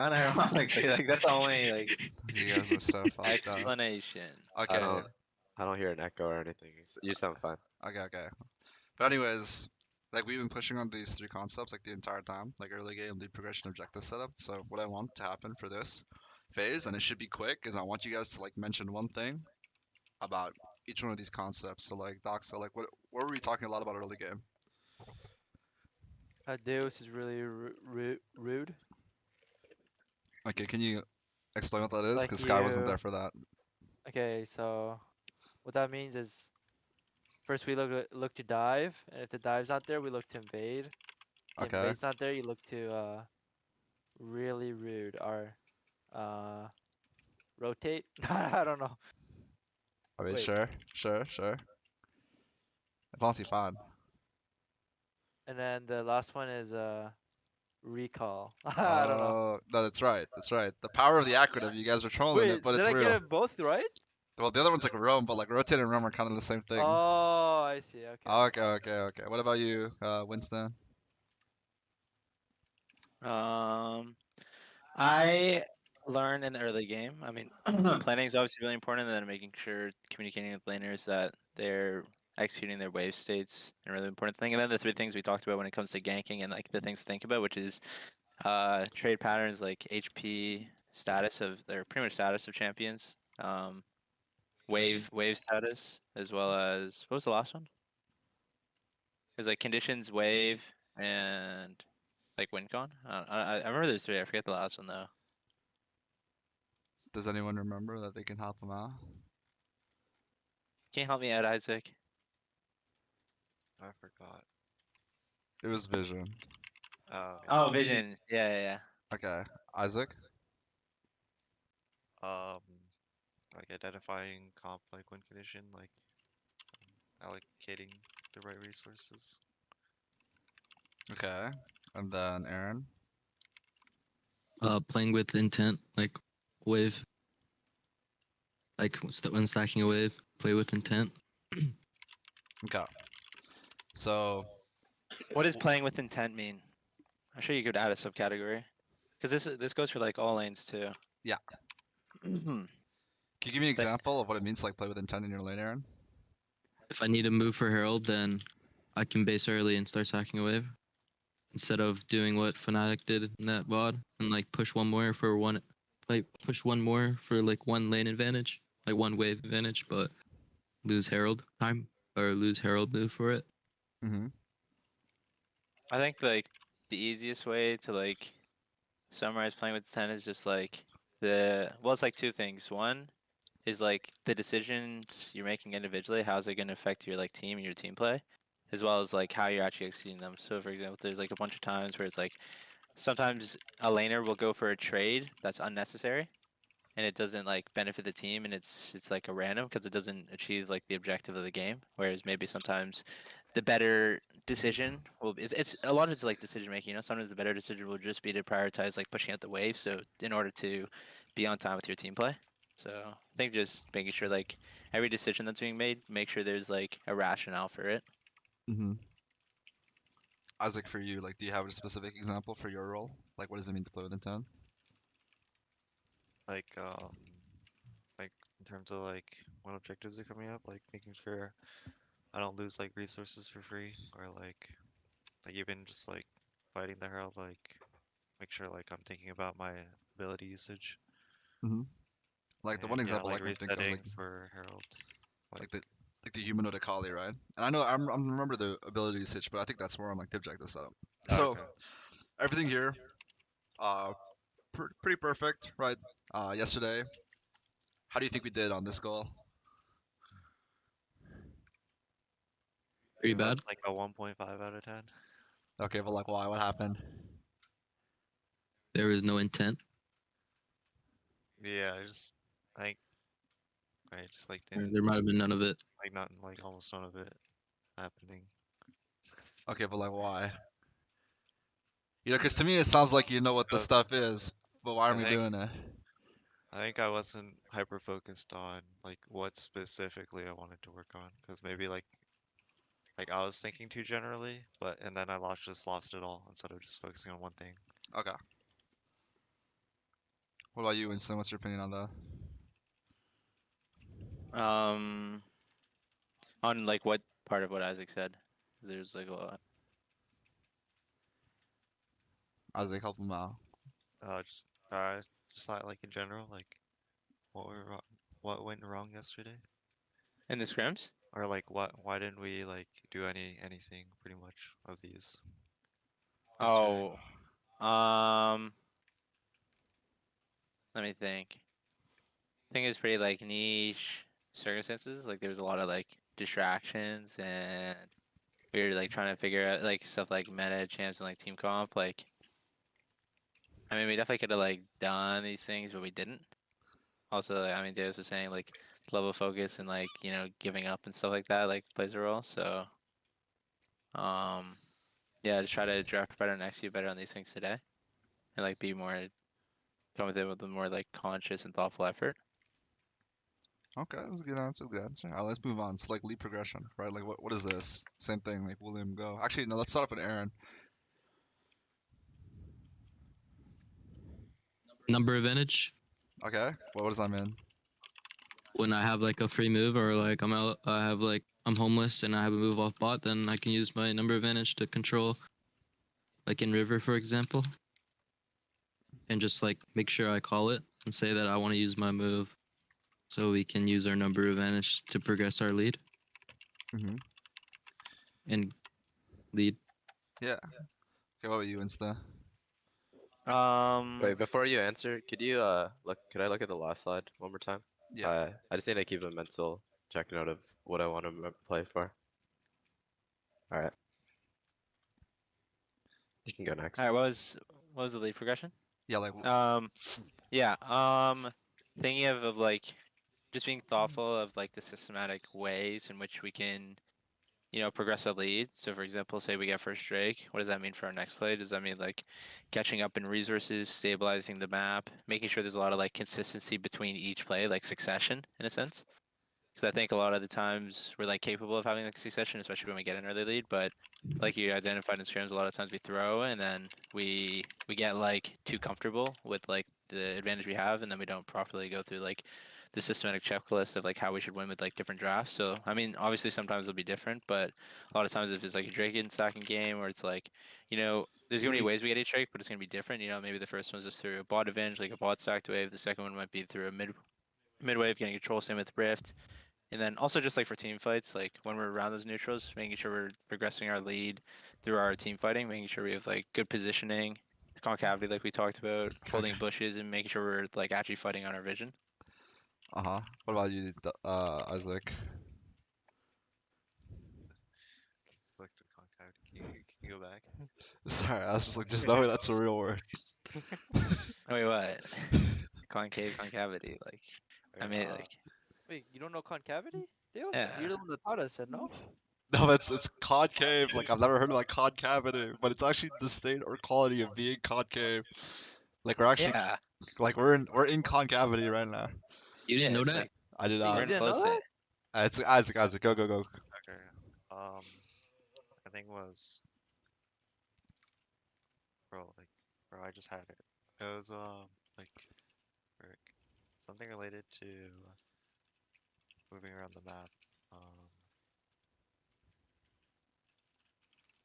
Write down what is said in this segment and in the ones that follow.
Unironically, like that's the only like You guys are so fucked up. explanation. I Okay, don't. I don't hear an echo or anything. You sound fine. okay. But anyways, like we've been pushing on these three concepts like the entire time, like early game, lead progression, objective setup. So what I want to happen for this phase, and it should be quick, is I want you guys to like mention one thing about each one of these concepts. So like Doxa, like what were we talking a lot about early game? Deus is really rude. Okay, can you explain what that is? Like Because Sky wasn't you. there for that. Okay, so what that means is first we look to dive, and if the dive's not there, we look to invade. The Okay. invade's not there, you look to really rude or uh rotate. I don't know. I mean, Wait, sure. It's honestly fine. and then the last one is recall. I don't know. Oh, no, that's right. That's right. The power of the acronym. You guys are trolling it, Wait, but did it's I get real. it both right? Well, the other one's like Rome, but like rotate and Rome are kind of the same thing. Oh, I see. Okay. Okay. What about you, Winston? Um, I learned in the early game. I mean, planning is obviously really important, and then making sure communicating with laners that they're executing their wave states a really important thing. And then the three things we talked about when it comes to ganking and like the things to think about, which is trade patterns like HP status of their pretty much status of champions, wave status, as well as what was the last one? It was like conditions, wave, and like win con. I remember there's three. I forget the last one though. Does anyone remember that they can help them out? Can you help me out, Isaac? I forgot. It was Vision. Oh, Oh, vision. Yeah. Okay, Isaac. um, like identifying comp like win condition, like allocating the right resources. Okay, and then Aaron. Playing with intent, like wave, like when stacking a wave, play with intent. Okay. So What does playing with intent mean? I'm sure you could add a subcategory, because this goes for like all lanes too. Yeah. Mhm. can you give me an Like- example of what it means to like play with intent in your lane, Aaron? If I need a move for Herald, then I can base early and start stacking a wave instead of doing what Fnatic did in that VOD and like push one more for one, like push one more for like one lane advantage, like one wave advantage, but lose Herald time or lose Herald move for it. Mm-hmm. I think like the easiest way to like summarize playing with intent is just like it's like two things. One is like the decisions you're making individually, how's it going to affect your like team and your team play, as well as like how you're actually executing them. So for example, there's like a bunch of times where it's like sometimes a laner will go for a trade that's unnecessary and it doesn't like benefit the team, and it's like a random because it doesn't achieve like the objective of the game. Whereas maybe sometimes the better decision will be, it's a lot of it's like decision making. You know, sometimes the better decision will just be to prioritize like pushing out the wave. So in order to be on time with your team play. So I think just making sure like every decision that's being made, make sure there's like a rationale for it. Mm-hmm. Isaac, for you, like, do you have a specific example for your role? Like, what does it mean to play with intent? Like like in terms of like when objectives are coming up, like making sure I don't lose like resources for free, or like even just like fighting the herald, like make sure like I'm thinking about my ability usage. Mm-hmm. Like the one And yeah, example I like can think of is resetting for herald. like the humanoid Akali, right? And I know I'm remember the ability usage, but I think that's more on like the objective setup. So Okay. everything here, uh, pretty perfect, right? Yesterday, how do you think we did on this goal? Pretty Maybe that's bad. like a 1.5 out of 10. Okay, but like why? What happened? There was no intent. Yeah, I just like didn't There might have been none of it. like not like almost none of it happening. Okay, but like why? You know, because to me it sounds like you know what the Because stuff is, but why I aren't we think doing it? I think I wasn't hyper focused on like what specifically I wanted to work on, because maybe like I was thinking too generally, but and then I just lost it all instead of just focusing on one thing. Okay. What about you, Winston? What's your opinion on that? On like what part of what Isaac said? There's like a lot. Isaac, help him out. Just just not like in general, like what went wrong yesterday, In the scrims? or like why didn't we like do anything pretty much of these? yesterday? Oh, let me think. I think it's pretty like niche circumstances. Like there was a lot of like distractions, and we were like trying to figure out like stuff like meta champs and like team comp. Like, I mean, we definitely could have like done these things, but we didn't. Also, I mean, Davis was saying like level of focus and like giving up and stuff like that like plays a role. So, yeah, just try to draft better and execute better on these things today, and like be more come with it with a more like conscious and thoughtful effort. Okay, that's a good answer. Good answer. All right, let's move on. So like lead progression, right? Like what is this? Same thing. Like William, go. Actually, no. Let's start off with Aaron. Number advantage. Okay. What does that mean? When I have like a free move or like I'm out, I have like I'm homeless and I have a move off bot, then I can use my number advantage to control, like in river for example, and just like make sure I call it and say that I want to use my move, so we can use our number advantage to progress our lead Mm-hmm. and lead. Yeah. Okay. What about you, Insta? Wait, before you answer, could you look? Could I look at the last slide one more time? Yeah. I just need to keep a mental check note of what I want to play for. All right. You can go next. All right, what was the lead progression? Yeah. Like. Yeah. Thinking of like just being thoughtful of like the systematic ways in which we can, progress a lead. So for example, say we get first Drake, what does that mean for our next play? Does that mean like catching up in resources, stabilizing the map, making sure there's a lot of like consistency between each play, like succession in a sense? Because I think a lot of the times we're like capable of having like succession, especially when we get an early lead. But like you identified in scrims, a lot of times we throw and then we get like too comfortable with like the advantage we have, and then we don't properly go through like the systematic checklist of like how we should win with like different drafts. So I mean, obviously sometimes it'll be different, but a lot of times if it's like a Drake and stacking game, or it's like, there's gonna be ways we get each Drake, but it's gonna be different. Maybe the first one's just through a bot advantage, like a bot stacked wave. The second one might be through a mid wave getting control, same with Rift. And then also just like for team fights, like when we're around those neutrals, making sure we're progressing our lead through our team fighting, making sure we have like good positioning, concavity like we talked about, holding bushes, and making sure we're like actually fighting on our vision. Uh-huh. What about you, Isaac? Selective concavity. Can you go back? Sorry, I was just like, just know that's a real word. Wait, what? Concavity, like I Or, mean, like Wait, you don't know concavity? Deal? Yeah. You're the one that taught us, said no? No, it's concave. Like I've never heard of like concavity, but it's actually the state or quality of being concave. Like we're actually yeah, like we're in concavity right now. You didn't yeah, know it's that? like I did Wait, not. we're you in didn't flow know state. that? It's Isaac, go. Okay. I think was bro, I just had it. It was like frick, something related to moving around the map.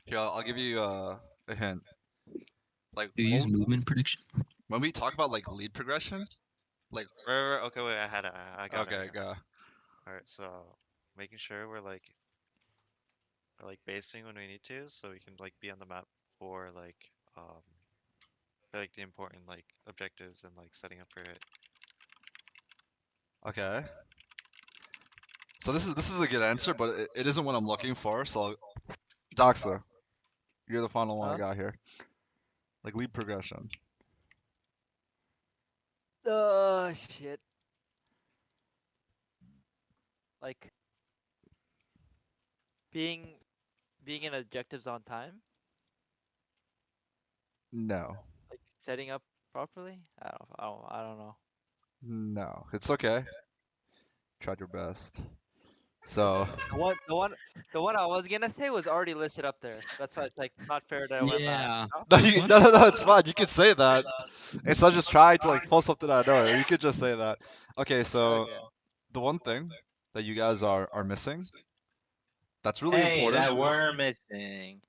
Here, I'll give you a hint. Like You use movement prediction. when we talk about like lead progression, like Right, okay, wait, I had it. I got it. okay, go. Alright, so making sure we're like basing when we need to, so we can like be on the map for the important like objectives and like setting up for it. Okay. So this is a good answer, but it isn't what I'm looking for. So Doxa, you're the final one I Huh? got here. Like lead progression. Shit. Like being in objectives on time, No. like setting up properly. I don't know. No. It's okay. Tried your best. So The one I was gonna say was already listed up there. That's why it's like not fair that I went last. Yeah. no, no, it's fine. You can say that. It's not just trying to like pull something out of nowhere. You could just say that. Okay, so Okay. the one thing that you guys are missing that's really Hey, important. that we're missing.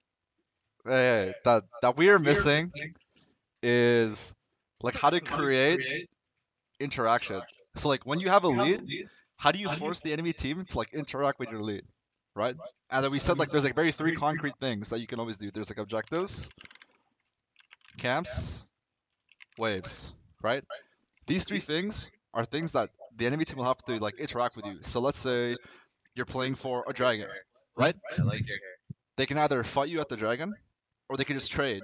Hey, that we are missing is like how to create interaction. So like when you have a lead, how do you force the enemy team to like interact with your lead, right? And then we said like there's like very three concrete things that you can always do. There's like objectives, camps, waves, right? These three things are things that the enemy team will have to like interact with you. So let's say you're playing for a dragon, right? They can either fight you at the dragon or they can just trade.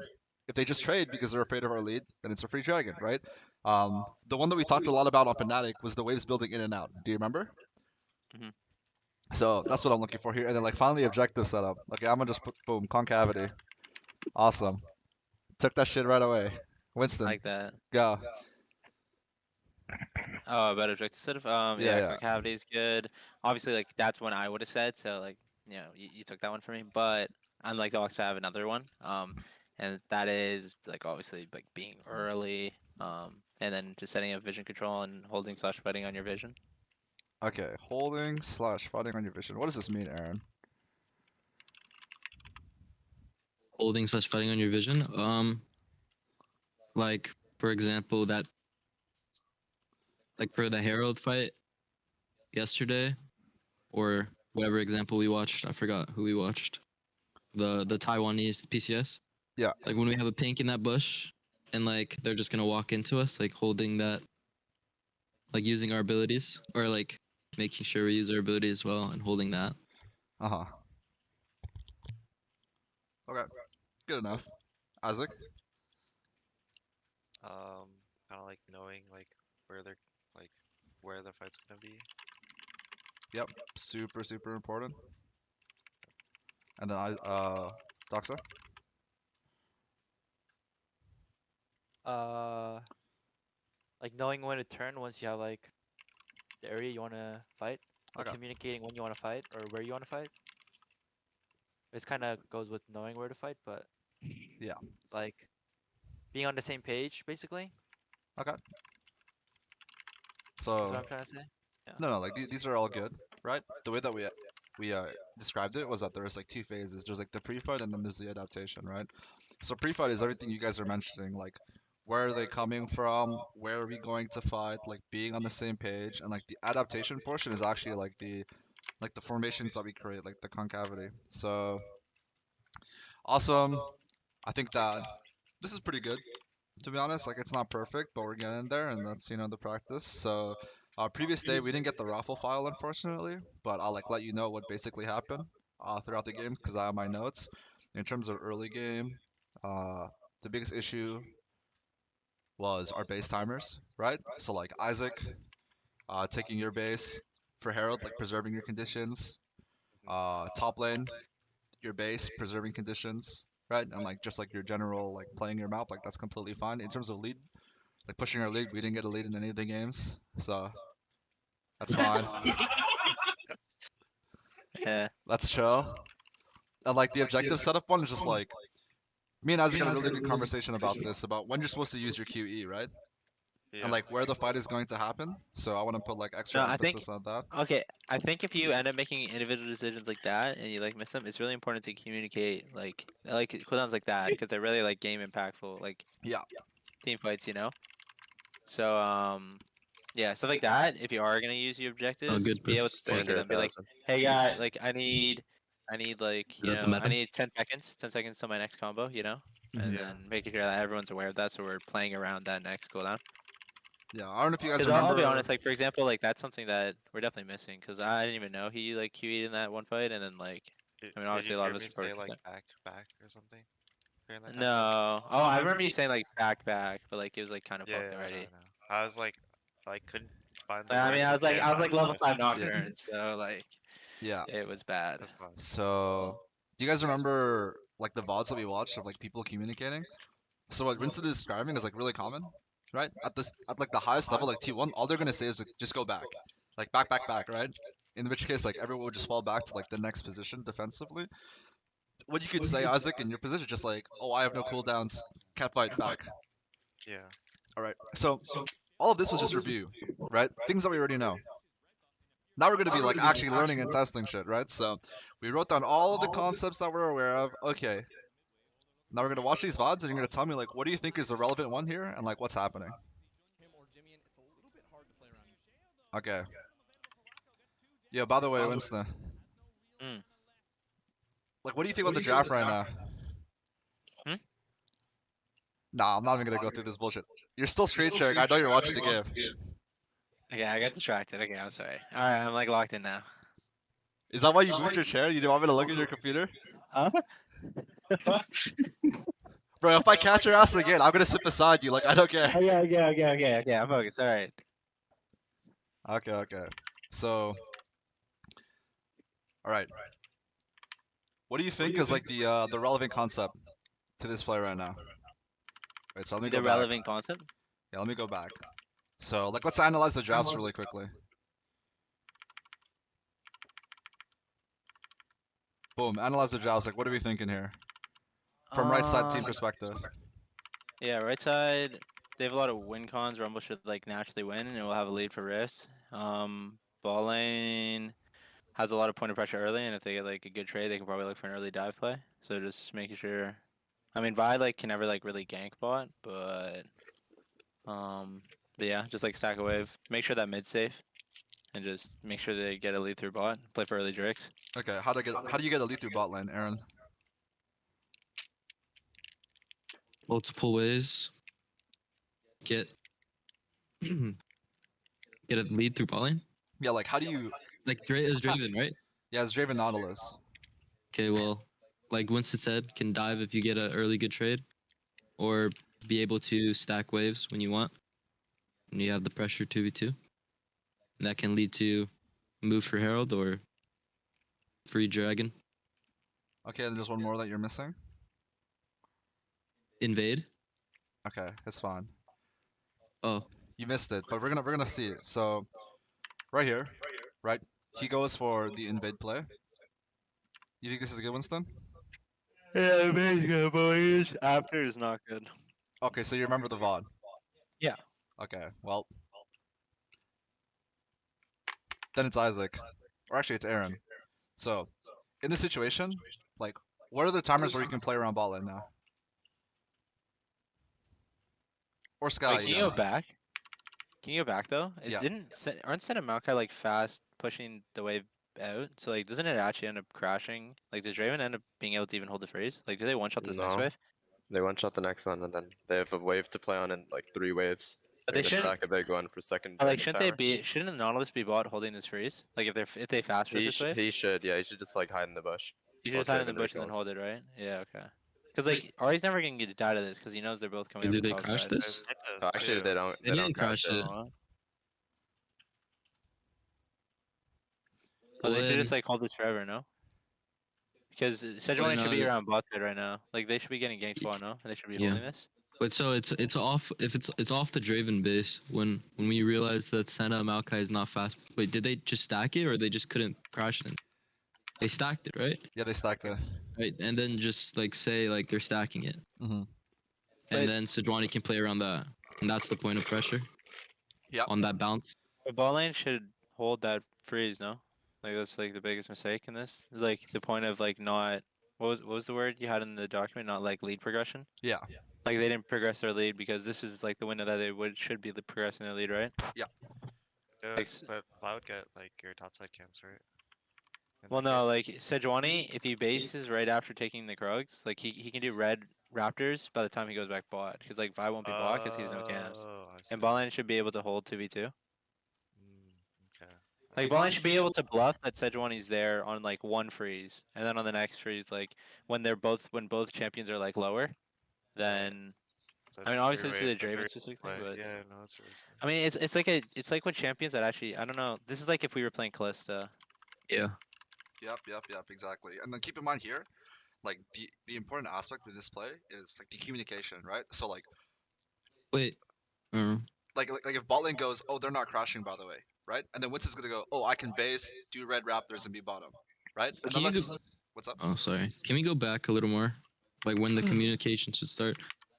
If they just trade because they're afraid of our lead, then it's a free dragon, right? The one that we talked a lot about on Fnatic was the waves building in and out. Do you remember? Mhm. So that's what I'm looking for here. And then like finally objective setup. Okay, I'm gonna just put boom concavity. Awesome. Took that shit right away. Winston, Like that. go. Oh, about objective set of Yeah, yeah, yeah. concavity is good. Obviously, like that's one I would have said. So like, you took that one from me. But I'd like to also have another one. And that is like obviously like being early. And then just setting up vision control and holding slash fighting on your vision. Okay, holding slash fighting on your vision. What does this mean, Aaron? Holding slash fighting on your vision. Like for example, that like for the Herald fight yesterday, or whatever example we watched. I forgot who we watched. The Taiwanese PCS. Yeah. Like when we have a pink in that bush, and like they're just gonna walk into us, like holding that, like using our abilities, or like making sure we use our ability as well and holding that. Uh-huh. Okay. Good enough. Isaac? Kind of like knowing like where they're like where the fight's gonna be. Yep. Super, super important. And then Doxa? Like knowing when to turn once you have like the area you want to fight, or Okay. communicating when you want to fight or where you want to fight. It kind of goes with knowing where to fight, but Yeah. like being on the same page, basically. Okay. Is So what I'm trying to say. no, like these are all good, right? The way that we described it was that there's like two phases. There's like the pre-fight and then there's the adaptation, right? So pre-fight is everything you guys are mentioning, like where are they coming from, where are we going to fight, like being on the same page, and like the adaptation portion is actually like the formations that we create, like the concavity. So awesome. I think that this is pretty good, to be honest. Like it's not perfect, but we're getting there, and that's the practice. So previous day we didn't get the raffle file unfortunately, but I'll like let you know what basically happened throughout the games because I have my notes. In terms of early game, the biggest issue was our base timers, right? So like Isaac taking your base, for Herald like preserving your conditions, top lane your base, preserving conditions, right? And like just like your general like playing your map, like that's completely fine. In terms of lead, like pushing our lead, we didn't get a lead in any of the games, so that's fine. Yeah. That's chill. And like the objective setup one is just like me and Isaac had a really good conversation about this, about when you're supposed to use your QE, right? Yeah. And like where the fight is going to happen. So I want to put like extra No, I think- emphasis on that. Okay, I think if you end up making individual decisions like that and you like miss them, it's really important to communicate like cooldowns like that because they're really like game impactful, like Yeah. team fights, So yeah, stuff like that. If you are gonna use your objectives, good be able to point. speak to them, be like, 100,000. hey guy, like I need like Is that the meta? I need 10 seconds to my next combo, and Mhm. Yeah. then making sure that everyone's aware of that, so we're playing around that next cooldown. Yeah. I don't know if you guys Because remember. I'll be honest, like for example, like that's something that we're definitely missing. Because I didn't even know he like QE'd in that one fight, and then like Did, I mean, did obviously you a lot hear of me us say reported like back or something? During that time? no. Oh, I remember you saying like back, but like it was like kind of Yeah, fucked yeah, already. I know. I was like, I couldn't find the I words mean, to say I was about like level it, but 5 Nocturne, so like Yeah. it was bad. that's fine. So do you guys remember like the VODs that we watched of like people communicating? So what Winston is describing is like really common, right? At like the highest level, like T1, all they're gonna say is like, just go back, like back, right? in which case like everyone would just fall back to like the next position defensively. What you could say, Isaac, in your position, just like, oh, I have no cooldowns, can't fight back. Yeah. All right. So all of this was just review, right? Things that we already know. Now we're gonna be like actually learning and testing shit, right? So we wrote down all of the concepts that we're aware of. Okay. Now we're gonna watch these VODs and you're gonna tell me like what do you think is the relevant one here and like what's happening. Okay. Yeah, by the way, Winston. Mm. Like what do you think about the draft right now? Hmm? Nah, I'm not even gonna go through this bullshit. You're still screen sharing. I know you're watching the game. Okay, I got distracted. Okay, I'm sorry. All right, I'm like locked in now. Is that why you moved your chair? You didn't want me to look at your computer? Huh? Bro, if I catch your ass again, I'm gonna sit beside you. Like I don't care. Okay. I'm focused. All right. Okay. So, all right. What do you think is like the relevant concept to this play right now? Wait, so let me The go back. relevant concept. Yeah, let me go back. So, like, let's analyze the drafts really quickly. Boom, analyze the drafts. Like, what are we thinking here? From right side team perspective. Yeah, right side. They have a lot of win cons. Rumble should like naturally win, and it will have a lead for Rift. Ball lane has a lot of point of pressure early, and if they get like a good trade, they can probably look for an early dive play. So just making sure. I mean, Vi like can never like really gank bot, but yeah, just like stack a wave. Make sure that mid's safe, and just make sure they get a lead through bot. Play for early Drakes. Okay, how do you get a lead through bot lane, Aaron? Multiple ways. Get get a lead through ball lane. Yeah, like how do you? Like is Draven, right? Yeah, it's Draven Nautilus. Okay, well, like Winston said, can dive if you get an early good trade, or be able to stack waves when you want, when you have the pressure 2v2. And that can lead to move for Herald or free Dragon. Okay, then there's one more that you're missing. Invade. Okay, it's fine. Oh, You missed it, but we're gonna see it. So, right here, right? He goes for the invade play. You think this is a good, Winston? Yeah, amazing, boys. After is not good. Okay, so you remember the VOD? Yeah. Okay, well. Then it's Isaac. Or actually, it's Aaron. So, in this situation, like, what are the timers where you can play around bot lane now? Or Sky, Wait, can you go even. back? Can you go back though? It Yeah. aren't Sen and Maokai like fast pushing the wave out? So like, doesn't it actually end up crashing? Like, does Draven end up being able to even hold the freeze? Like, do they one shot this next No. wave? They one shot the next one, and then they have a wave to play on in like 3 waves. But They're they gonna shouldn't. stack a big one for second. Or, like, dragon shouldn't tower. they be? Shouldn't the Nautilus be bot holding this freeze? Like, if they fast with this wave, He should, yeah. He should just like hide in the bush. you should while just hide in the Draven bush and then recalls. hold it, right? Yeah, okay. Because like, Ari's never gonna get out of this because he knows they're both coming. do up from they top crash side. this? Oh, actually, they don't. They They don't didn't crash crash it. it. Oh, Well, they should then, just like hold this forever, no? Because Sejuani should be no, around bot side right now. Like they should be getting ganked bot, no? And they should be Yeah. holding this. but so it's off. If it's off the Draven base when we realized that Senna Maokai is not fast. Wait, did they just stack it or they just couldn't crash it? They stacked it, right? Yeah, they stacked it. Right, and then just like say like they're stacking it, Mhm. But- and then Sejuani can play around that, and that's the point of pressure. Yep. On that bounce. The ball lane should hold that freeze, no? Like that's like the biggest mistake in this. Like the point of like not what was the word you had in the document? Not like lead progression. Yeah. Like they didn't progress their lead because this is like the window that they should be progressing their lead, right? Yeah, Like s- but I would get like your topside camps, right? In Well, that no, case. like Sejuani, if he bases right after taking the Krugs, like he can do red Raptors by the time he goes back bot. Because like Vi won't be bot because he has no camps. Oh, I see. And bot lane should be able to hold 2v2. Okay. I Like see. bot lane should be able to bluff that Sejuani's there on like one freeze, and then on the next freeze, like when both champions are like lower, then So I mean it's obviously this is a three-way Draven specific thing, play. but Yeah, no, that's really smart. I mean it's like what champions that actually I don't know. This is like if we were playing Kalista. Yeah. Yep, exactly. And then keep in mind here, like the important aspect with this play is like the communication, right? So like Wait. like if bot lane goes, oh, they're not crashing by the way, right? And then Winston's gonna go, oh, I can base, do red Raptors and be bottom, right? And then Can you let's go- what's up? Oh, sorry. Can we go back a little more? Like when the communication should start?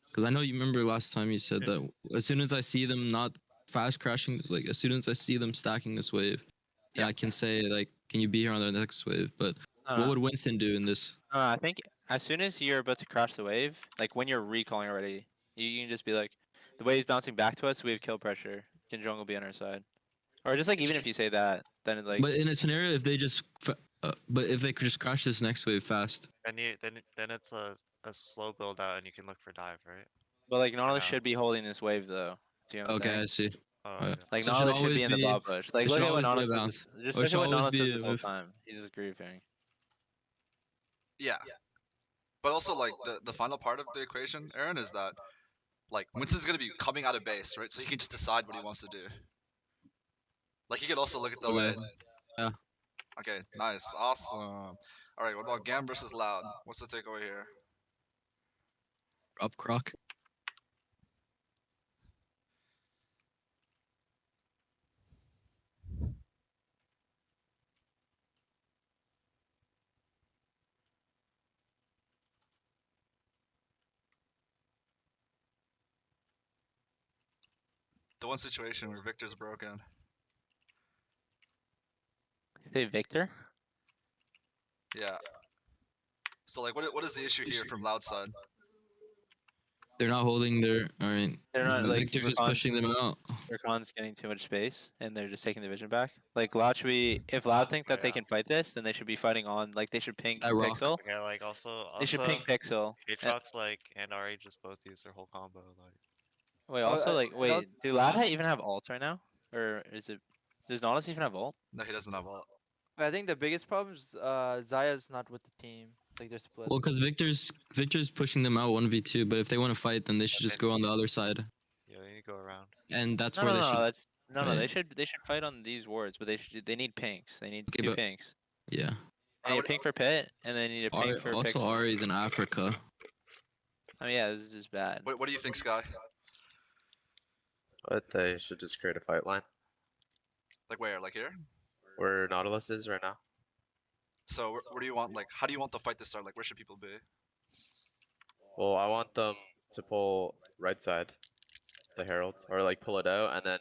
Because I know you remember last time you said that as soon as I see them not fast crashing, like as soon as I see them stacking this wave, then Yeah. I can say like, can you be here on the next wave? But what would Winston do in this? I think as soon as you're about to crash the wave, like when you're recalling already, you can just be like, the wave's bouncing back to us. We have kill pressure. Can jungle be on our side? Or just like even if you say that, then it, like But in a scenario, if they just, but if they could just crash this next wave fast, Then it's a slow build out and you can look for dive, right? but like Nautilus now. should be holding this wave though. See what I'm okay, saying? I see. Oh, Yeah. yeah. Like So it should Nautilus should always be in the be- bot bush. Like it should look at what always be a Nautilus does. Just Or it look should at what always Nautilus be does a this whole move. time. He's just griefing. Yeah. But also like the final part of the equation, Aaron, is that like Winston's gonna be coming out of base, right? So he can just decide what he wants to do. Like he could also look at the Okay. lane. Yeah. Okay, nice, awesome. All right, what about Gam versus Loud? What's the takeaway here? Up croc. The one situation where Victor's broken. Say Victor. Yeah. So like, what is the issue here from Loud side? They're not holding their. All right. They're not, like, Victor's just Rakan- pushing them out. Rakan's getting too much space, and they're just taking the vision back. Like Loud should be. If Loud think that they Yeah. can fight this, then they should be fighting on. Like they should pink That rock. Pixel. Okay, like also They should pink Pixel. and- Aatrox like and Ari just both use their whole combo. Like Wait, Oh, also like and wait, do Loud even have ult right now, or is it? Does Nautilus even have ult? No, he doesn't have ult. I think the biggest problem is Zaya's not with the team. Like they're split. Well, because Victor's pushing them out 1v2, but if they want to fight, then they should just go on the other side, yeah, they need to go around. and that's No, where no, they no. should. That's no, no. They fight. should fight on these wards, but they need pinks. They need Okay, two but- pinks. Yeah. They need a pink for Pit, and they need a pink for Also, Pixel. Ari's in Africa. I mean, yeah, this is just bad. What do you think, Sky? But they should just create a fight line Like where? Like here? where Nautilus is right now. So where do you want? Like, how do you want the fight to start? Like, where should people be? Well, I want them to pull right side, the Herald, or like pull it out, and then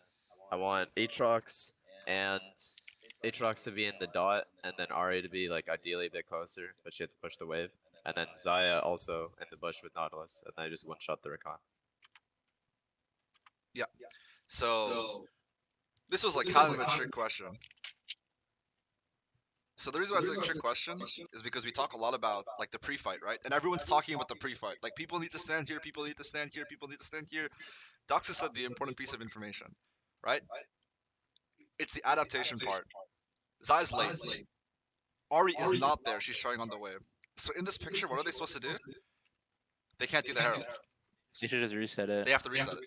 I want Aatrox to be in the dot, and then Ari to be like ideally a bit closer, but she had to push the wave, and then Zaya also in the bush with Nautilus, and then I just one shot the Rakan. So this was like kind of a trick question. So the reason why it's a trick question is because we talk a lot about like the pre-fight, right? And everyone's talking about the pre-fight. Like people need to stand here, people need to stand here, people need to stand here. Doxa said the important piece of information, right? It's the adaptation part. Zaya's late. Ari is not there. She's trying on the wave. So in this picture, what are they supposed to do? They can't do the Herald. You should just reset it. They have to reset it.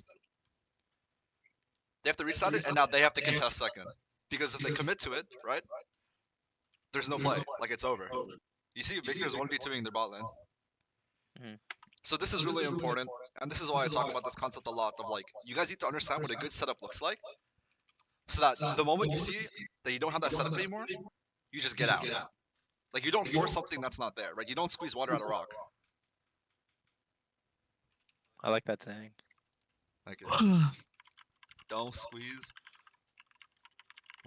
They have to reset it, and now they have to contest second. Because if they commit to it, right? There's no play. Like it's over. You see, Victor's 1v2ing their bot lane. Mhm. So this is really important, and this is why I talk about this concept a lot of like, you guys need to understand what a good setup looks like, so that the moment you see that you don't have that setup anymore, you just get out. Like you don't force something that's not there, right? You don't squeeze water out of rock. I like that saying. Like don't squeeze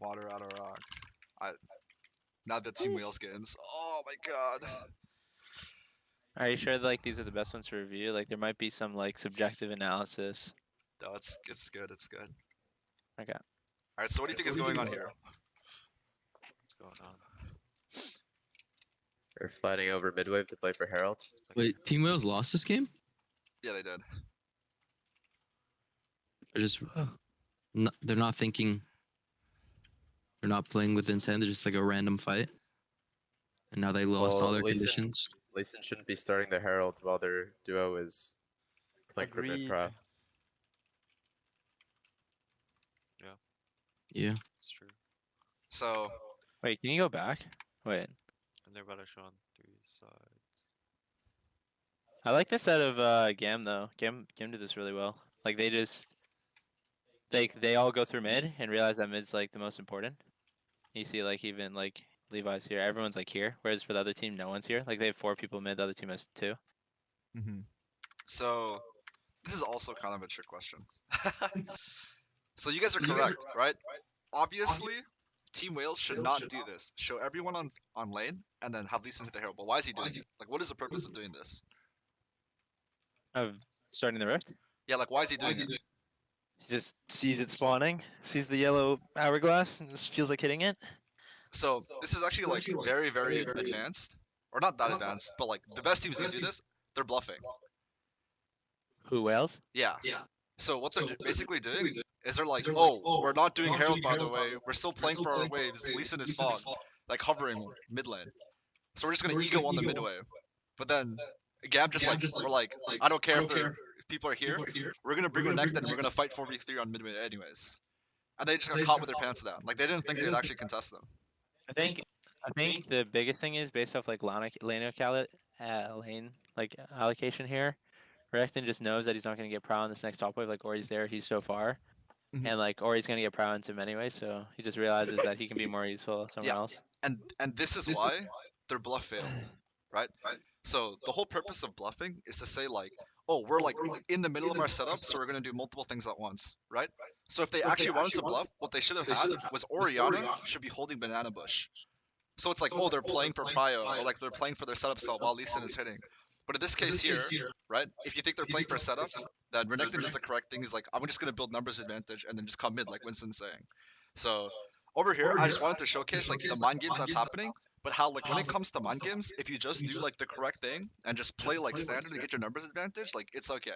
water out of rock. Now the Team Whales games. Oh my god. Are you sure like these are the best ones to review? Like there might be some like subjective analysis. No, it's good. It's good. Okay. All right. So what do you think is going on here? What's going on? They're sliding over midwave to play for Herald. It's like Wait, Team Wales lost this game? Yeah, they did. They're just. They're not thinking. They're not playing with intent. They're just like a random fight. And now they lost all Well, their Lee Sin- conditions. Lee Sin shouldn't be starting the Herald while their duo is playing for mid Agreed. pro. Yeah. it's true. So Wait, can you go back? Wait. And they're about to show on 3 sides. I like the set of Gam though. Gam did this really well. Like they just like they all go through mid and realize that mid's like the most important. You see, like even like Levi's here, everyone's like here, whereas for the other team, no one's here. Like they have 4 people mid, the other team has 2. Mm-hmm. So this is also kind of a trick question. So you guys are correct, right? Obviously, Team Wales should not do this. Show everyone on lane and then have Lee Sin hit the hero. But why is he doing it? Like, what is the purpose of doing this? Of starting the rift. Yeah, like why is he doing it? He just sees it spawning, sees the yellow hourglass, and just feels like hitting it. So this is actually like very, very advanced, or not that advanced, but like the best teams that do this, they're bluffing. Who Wales? Yeah. So what they're basically doing is they're like, oh, we're not doing Herald by the way. We're still playing for our waves. Lee Sin is fogged, like hovering mid lane. So we're just gonna ego on the mid wave. But then Gab just like we're like, I don't care if people are here. We're gonna bring Renekton and we're gonna fight 4v3 on mid wave anyways. And they just got caught with their pants down. Like they didn't think they'd actually contest them. I think the biggest thing is based off like lane allocation here. Renekton just knows that he's not gonna get Prow on this next top wave. Like Ori's there, he's so far, Mhm. and like Ori's gonna get Prow into him anyway. So he just realizes that he can be more useful somewhere else. And this is why their bluff failed, right? So the whole purpose of bluffing is to say like, oh, we're like in the middle of our setup, so we're gonna do multiple things at once, right? So if they actually wanted to bluff, what they should have had was Orianna should be holding Banana Bush. So it's like, oh, they're playing for Prio, or like they're playing for their setup cell while Lee Sin is hitting. But in this case here, right, if you think they're playing for setup, then Renekton does the correct thing. He's like, I'm just gonna build numbers advantage and then just come mid, like Winston's saying. So over here, I just wanted to showcase like the mind games that's happening, but how like when it comes to mind games, if you just do like the correct thing and just play like standard to get your numbers advantage, like it's okay.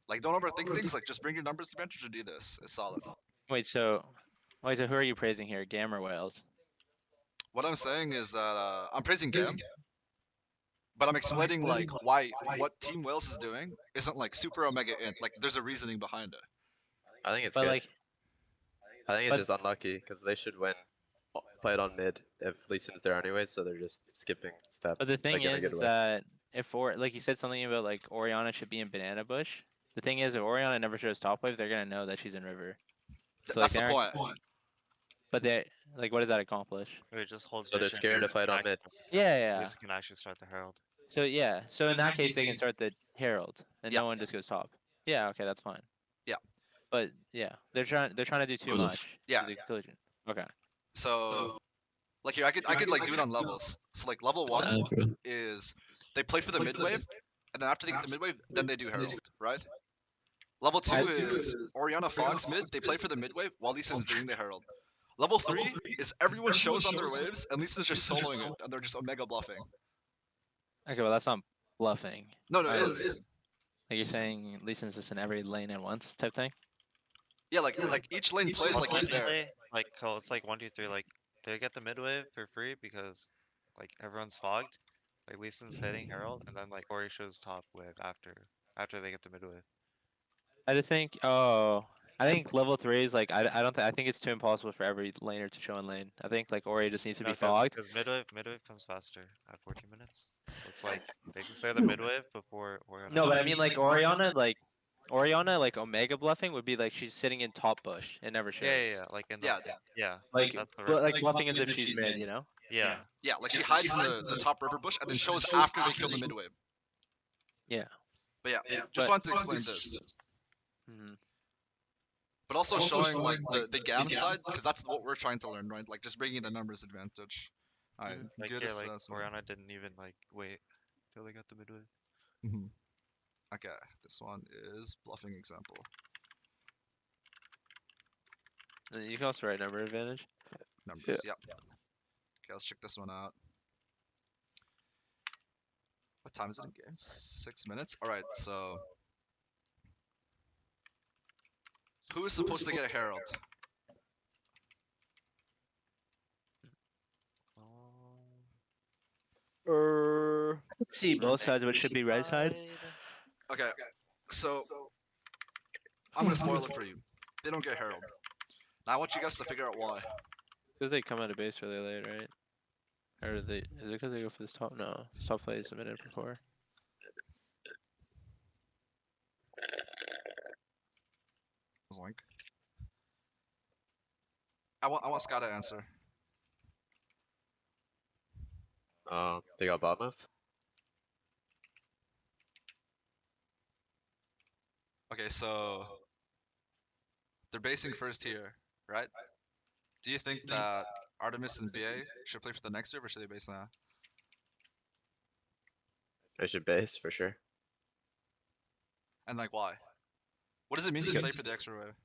Like don't overthink things. Like just bring your numbers advantage and do this. It's solid. So who are you praising here, Gam or Wales? What I'm saying is that I'm praising Gam, but I'm explaining like why what Team Wales is doing isn't like super omega int. Like there's a reasoning behind it. I think it's But good. like, I think but- it's just unlucky because they should win. Fight on mid if Lee Sin's there anyway, so they're just skipping steps. but the thing like, in a is good way. that if like you said something about like Orianna should be in Banana Bush. The thing is, if Orianna never shows top wave, they're gonna know that she's in river. So, That's like, the they're- point. But they like, what does that accomplish? Wait, just hold. So they're vision scared to and fight on act- mid. Yeah, yeah. Lisa can actually start the herald. So yeah, so in that case, they can start the Herald, and Yeah. no one just goes top. Yeah, okay, that's fine. Yeah. But yeah, they're trying to do too Ugh. much. Yeah. To the conclusion. Okay. So like here, I could like do it on levels. So like level 1 bro. is they play for the mid wave, and then after they get the mid wave, then they do Herald, right? Level 2 is Orianna Fox mid, they play for the mid wave while Lee Sin is doing the Herald. Level 3 is everyone shows on their waves, and Lee Sin is just soloing it, and they're just omega bluffing. Okay, well that's not bluffing. No, it Right. is. Like you're saying, Lee Sin's just in every lane at once type thing. Yeah, like each lane plays like he's there. Honestly, like, it's like 1, 2, 3. Like they get the mid wave for free because like everyone's fogged. Like Lee Sin's hitting herald, and then like Ori shows top wave after they get the mid wave. I just think, I think level 3 is like, I don't think, I think it's too impossible for every laner to show in lane. I think like Ori just needs to be fogged. Because mid wave comes faster at 14 minutes. So it's like they can clear the mid wave before Orianna. No, but I mean like Orianna, like Omega bluffing would be like she's sitting in top bush and never shows. Yeah. Like in the yeah. Like, that's the but right- like bluffing as if she's mid, you know? yeah. Yeah, like she hides in the top river bush and then shows after they kill the mid wave. Yeah. But yeah, But- just wanted to explain this. Mhm. But also showing like the GAM side, because that's what we're trying to learn, right? Like just bringing the numbers advantage. Alright, Like good yeah, like assessment. Orianna didn't even like wait till they got the mid wave. Mhm. Okay, this one is bluffing example. You can also write number advantage. Numbers, yep. Okay, let's check this one out. What time is it in game? 6 minutes? Alright, so who is supposed to get a Herald? See both sides, which should be right side. Okay, so I'm gonna spoil it for you. They don't get Herald. Now I want you guys to figure out why. Because they come out of base really late, right? Or is it because they go for this top? No, this top play is a minute before. Zoink. I want Scott to answer. They got bot move. Okay, so they're basing first here, right? Do you think that Artemis and BA should play for the next wave, or should they base now? They should base for sure. And like, why? What does it mean to stay for the extra wave?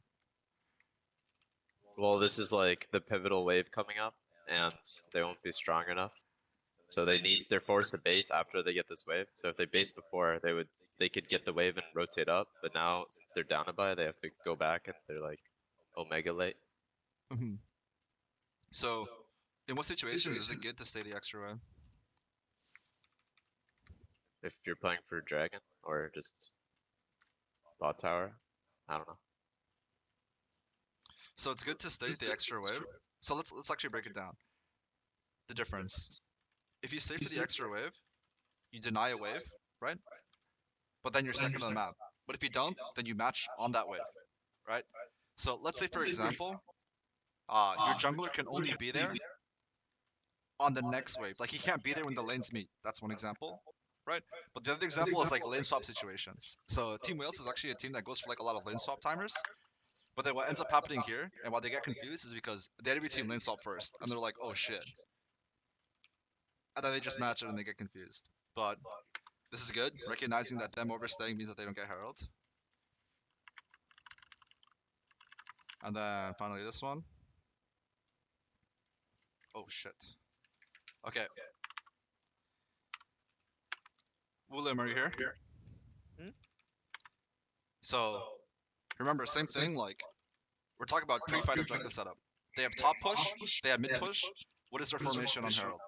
Well, this is like the pivotal wave coming up, and they won't be strong enough. So they're forced to base after they get this wave. So if they base before, they could get the wave and rotate up. But now since they're down a buy, they have to go back and they're like omega late. Mhm. So, in what situations is it good to stay the extra wave? If you're playing for dragon or just bot tower, I don't know. So it's good to stay the extra wave. So let's actually break it down. The difference. If you stay for the extra wave, you deny a wave, right? But then you're second on the map. But if you don't, then you match on that wave, right? So let's say, for example, your jungler can only be there on the next wave. Like he can't be there when the lanes meet. That's one example, right? But the other example is like lane swap situations. So Team Wales is actually a team that goes for like a lot of lane swap timers. But then what ends up happening here, and why they get confused, is because the enemy team lane swap first, and they're like, oh shit. And then they just match it and they get confused. But this is good, recognizing that them overstaying means that they don't get Herald. And then finally this one. Oh shit. Okay. William, are you here? Hmm? So, remember, same thing, like, we're talking about pre-fight objective setup. They have top push, they have mid push. What is their formation on Herald?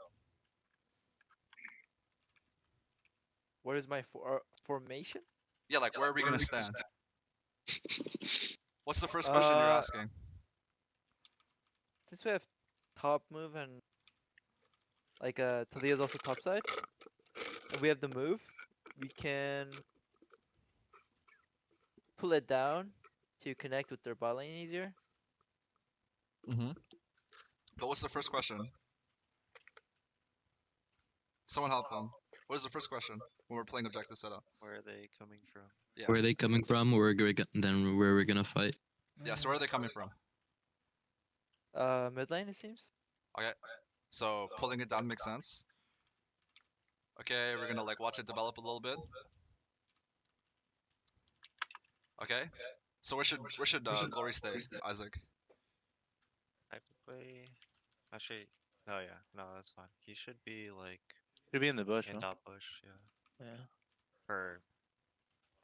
What is my formation? Yeah, like, where are we gonna stand? What's the first question you're asking? Since we have top move and like Talia's also top side, and we have the move, we can pull it down to connect with their bot lane easier. Mm-hmm. But what's the first question? Someone help them. What is the first question when we're playing objective setup? Where are they coming from? Yeah. Where are they coming from? Then where we're gonna fight? Yeah, so where are they coming from? Mid lane it seems. Okay. So pulling it down makes sense. Okay, we're gonna like watch it develop a little bit. Okay. So where should Glory stay, Isaac? Technically, actually, no, yeah, no, that's fine. He should be like Should be in the bush, in no? top bush, yeah. Yeah. Or,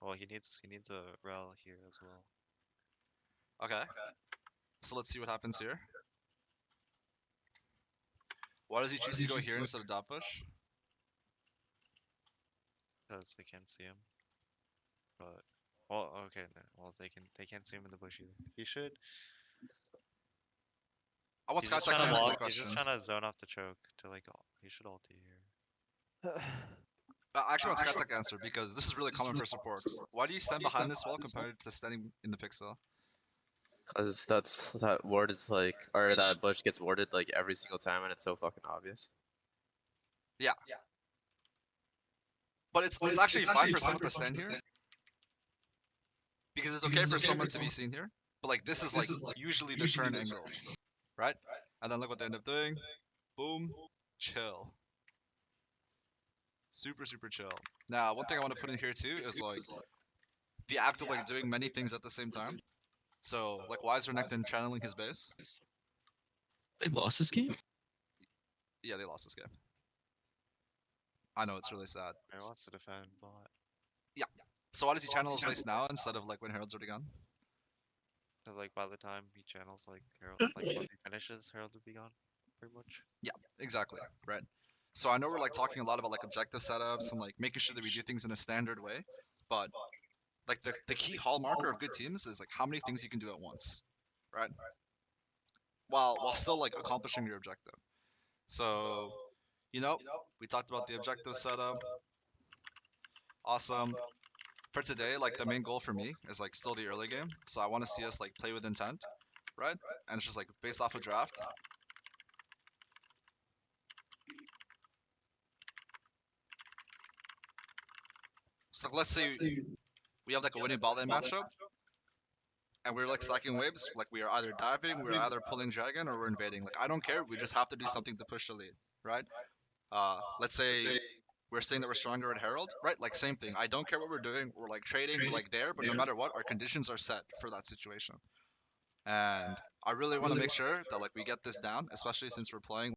well, he needs a rel here as well. Okay. So let's see what happens here. Why does he choose to go here instead of top push? Because they can't see him. But, well, okay, no, well, they can't see him in the bush either. He should. I want He's Scott just to trying to answer the walk. He's question. just trying to zone off the choke to like. He should ulti here. I actually want Scott to answer because this is really common for supports. Why do you stand behind this wall compared to standing in the pixel? Cause that ward is like, or that bush gets warded like every single time, and it's so fucking obvious. But it's actually fine for someone to stand here. Because it's okay for someone to be seen here. But like this is like usually the turn angle. Right? And then look what they end up doing. Boom. Chill. Super, super chill. Now, one thing I want to put in here too is like the act of like doing many things at the same time. So like why is Renekton channeling his base? They lost this game. Yeah, they lost this game. I know, it's really sad. He wants to defend bot. So why does he channel his base now instead of like when Herald's already gone? Cause like by the time he channels like Herald, like once he finishes, Herald would be gone, pretty much. Exactly, right. So I know we're like talking a lot about like objective setups and like making sure that we do things in a standard way, but like the key hallmarker of good teams is like how many things you can do at once, right? While still like accomplishing your objective. So, you know, we talked about the objective setup. Awesome. For today, like the main goal for me is like still the early game. So I want to see us like play with intent. right? And it's just like based off of draft. So let's say we have like a winning bot lane matchup, and we're like stacking waves. Like we are either diving, we're either pulling dragon, or we're invading. Like I don't care. We just have to do something to push the lead, right? Let's say we're saying that we're stronger at Herald, right? Like same thing. I don't care what we're doing. We're like trading, we're like there, but no matter what, our conditions are set for that situation. And I really want to make sure that like we get this down, especially since we're playing